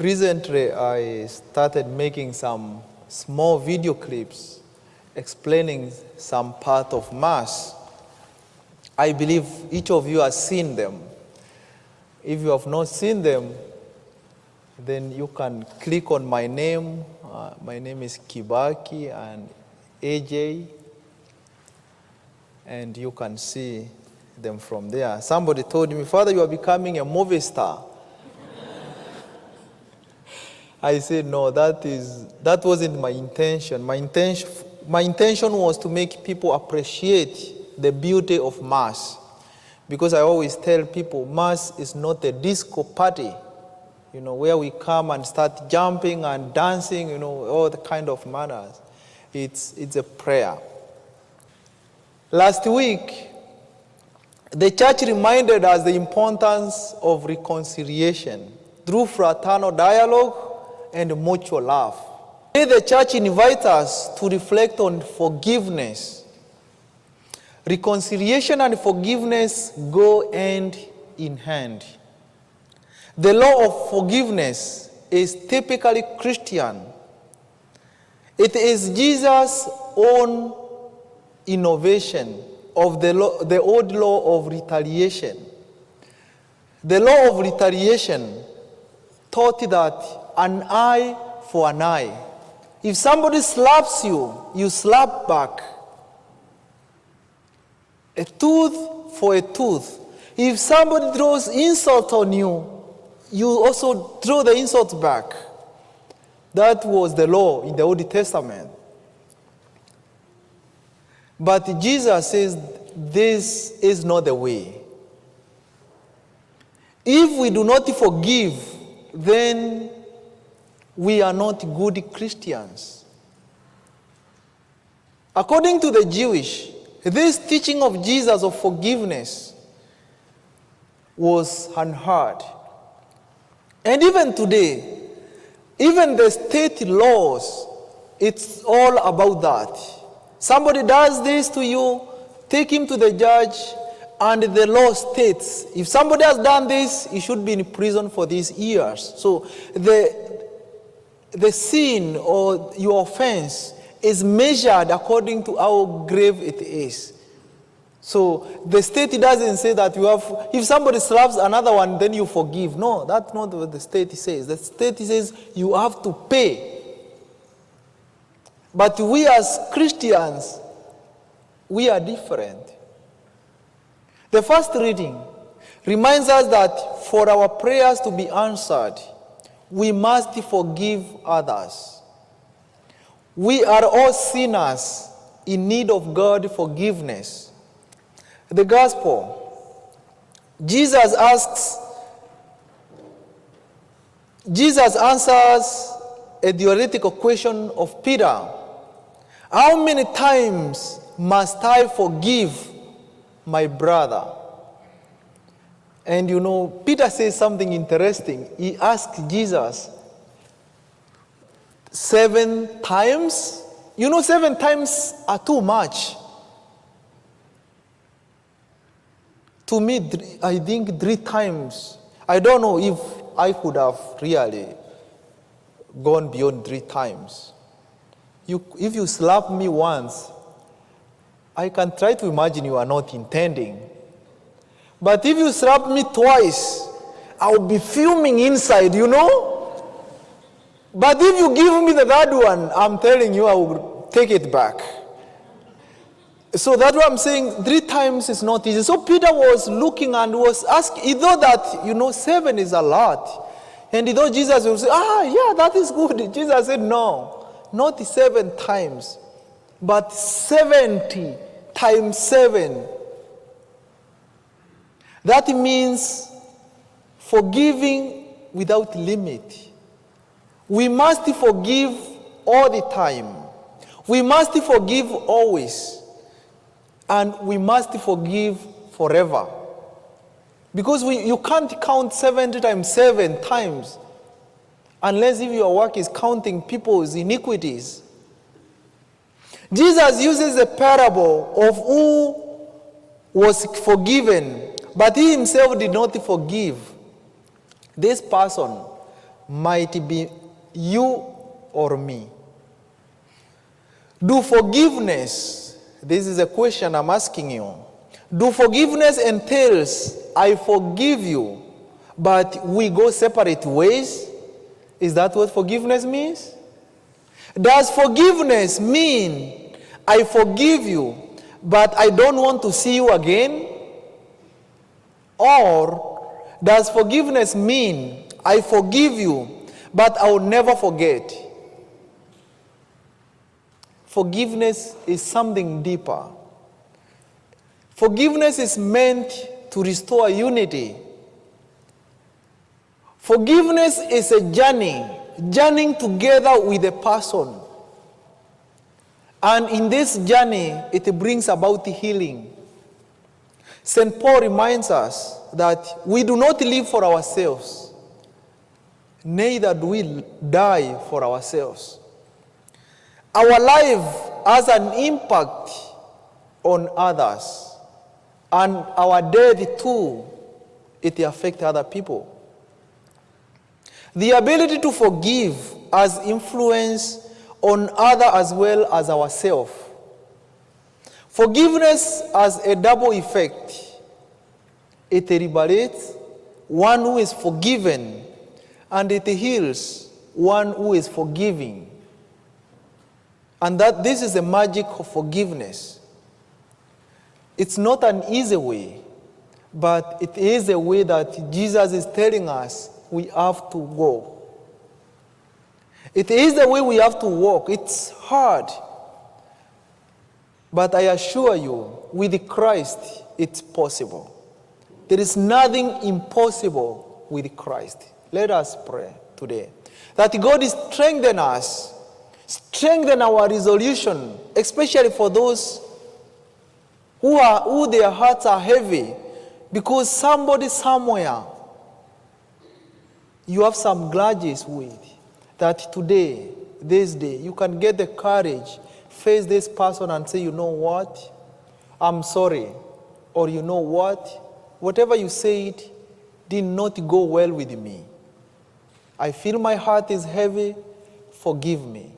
Recently, I started making some small video clips explaining some part of Mass. I believe each of you has seen them. If you have not seen them, then you can click on my name. My name is Kibaki and AJ, and you can see them from there. Somebody told me, Father, you are becoming a movie star. I said, no, that wasn't my intention. My intention was to make people appreciate the beauty of Mass. Because I always tell people, Mass is not a disco party, where we come and start jumping and dancing, all the kind of manners. It's a prayer. Last week, the church reminded us the importance of reconciliation through fraternal dialogue and mutual love. Today, the church invites us to reflect on forgiveness. Reconciliation and forgiveness go hand in hand. The law of forgiveness is typically Christian. It is Jesus' own innovation of the old law of retaliation. The law of retaliation taught that an eye for an eye. If somebody slaps you, you slap back. A tooth for a tooth. If somebody throws insult on you, you also throw the insult back. That was the law in the Old Testament. But Jesus says this is not the way. If we do not forgive, then we are not good Christians. According to the Jewish, this teaching of Jesus of forgiveness was unheard. And even today, even the state laws, it's all about that. Somebody does this to you, take him to the judge, and the law states, if somebody has done this, he should be in prison for these years. So the sin or your offense is measured according to how grave it is. So the state doesn't say that if somebody slaps another one, then you forgive. No, that's not what the state says. The state says you have to pay. But we as Christians, we are different. The first reading reminds us that for our prayers to be answered, we must forgive others. We are all sinners in need of God's forgiveness. The gospel, Jesus answers a theoretical question of Peter. How many times must I forgive my brother? And Peter says something interesting. He asked Jesus, 7 times? 7 times are too much. To me, I think 3 times. I don't know if I could have really gone beyond 3 times. If you slap me once, I can try to imagine you are not intending. But if you slap me twice, I'll be fuming inside, But if you give me the third one, I'm telling you, I will take it back. So that's what I'm saying. 3 times is not easy. So Peter was looking and was asking, he thought that, 7 is a lot. And he thought Jesus would say, yeah, that is good. Jesus said, no, not 7 times, but 70 times 7. That means forgiving without limit. We must forgive all the time. We must forgive always. And we must forgive forever. Because you can't count 70 times 7 times unless if your work is counting people's iniquities. Jesus uses a parable of who was forgiven, but he himself did not forgive. This person might be you or me. Do forgiveness, this is a question I'm asking you. Do forgiveness entails, I forgive you, but we go separate ways? Is that what forgiveness means? Does forgiveness mean, I forgive you, but I don't want to see you again? Or does forgiveness mean, I forgive you, but I will never forget? Forgiveness is something deeper. Forgiveness is meant to restore unity. Forgiveness is a journeying together with a person. And in this journey, it brings about healing. St. Paul reminds us that we do not live for ourselves, neither do we die for ourselves. Our life has an impact on others, and our death too, it affects other people. The ability to forgive has influence on others as well as ourselves. Forgiveness has a double effect. It liberates one who is forgiven, and it heals one who is forgiving. And that this is the magic of forgiveness. It's not an easy way, but it is a way that Jesus is telling us we have to go. It is the way we have to walk. It's hard. But I assure you, with Christ, it's possible. There is nothing impossible with Christ. Let us pray today that God is strengthen us, strengthen our resolution, especially for those who their hearts are heavy, because somebody somewhere you have some grudges with, that today, this day, you can get the courage, face this person and say, you know what, I'm sorry. Or you know what, whatever you said did not go well with me. I feel my heart is heavy, forgive me.